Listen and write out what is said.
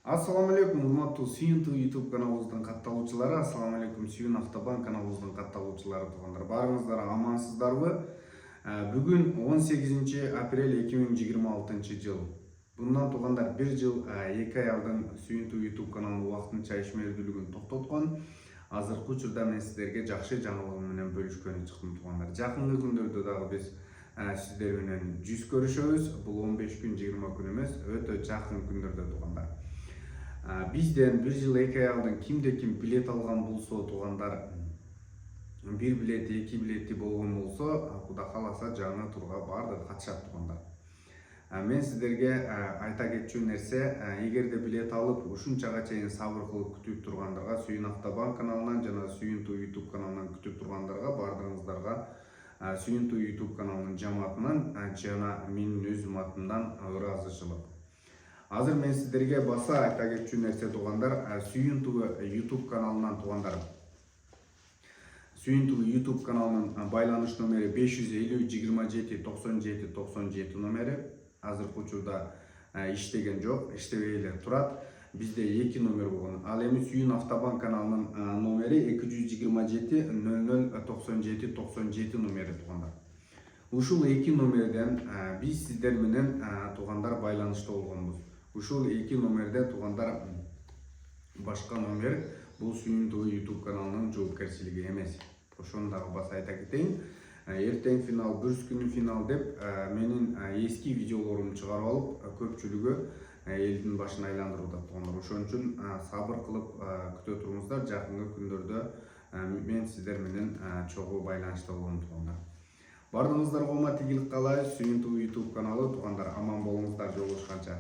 Assalamu alaikum, урматтуу сүйүнтүү YouTube каналыбыздын катталуучулары, assalamu alaikum сүйүн автобан каналыбыздын катталуучулары туугандар. Баарыңыздар амансыздарбы? Бүгүн 18 апрель 2026 жыл. Bundan туугандар 1 жыл 2 ай алдын сүйүнтүү YouTube каналынын убактынча ишмердүүлүгүн токтоткон. Азыркы учурда мен сиздерге жакшы жаңылыгым менен бөлүшкөнү чыктым туугандар. Жакынкы күндөрдө дагы биз сиздер менен жүз көрүшөбүз. Бул 15 күн 20 күн эмес, өтө жакын күндөрдө туугандар. Бизден 1 жыл 2 ай алдын ким билет алган болсо туугандар, 1 билет 2 билети болгон болсо, Куда кааласа жаңы турга баардыгы катышат туугандар. Мен сиздерге айта кетчү нерсе, эгерде билет алып ушунчага чейин сабыр кылып күтүп тургандарга, Сүйүн Автобан каналынан жана Сүйүнтүү YouTube каналынан күтүп тургандарга баардыгыңыздарга Сүйүнтүү YouTube каналынын жамаатынан жана менин өзүм атымдан ыраазычылык. Азыр мен сиздерге баса айта кетчү нерсе туугандар, Сүйүнтүү YouTube каналынан туугандар. Сүйүнтүү YouTube каналынын байланыш номери 550 27 97 97 номери. Азыркы учурда иштеген жок, иштебей эле турат. Бизде 2 номер болгон. Ал эми Сүйүн Автобан каналынын номери 227 00 97 97 номери туугандар. Ушул 2 номерден биз сиздер менен туугандар байланышта болгонбуз. Ушул 2 номерден туугандар башка номер бул Сүйүнтүү YouTube каналынын жоопкерчилиги эмес. Ошону дагы баса айта кетейин. Эртең финал, бүрүс күнү финал деп менин эски видеолорумду чыгарып алып, көпчүлүгү элдин башын айландырууда туугандар. Ошон үчүн сабыр кылып күтө туруңуздар. Жакынкы күндөрдө мен сиздер менен чогуу байланышта болом туугандар. Баардыгыңыздарга оомат ийгилик каалайбыз. Сүйүнтүү YouTube каналы туугандар, аман болуңуздар жолугушканча.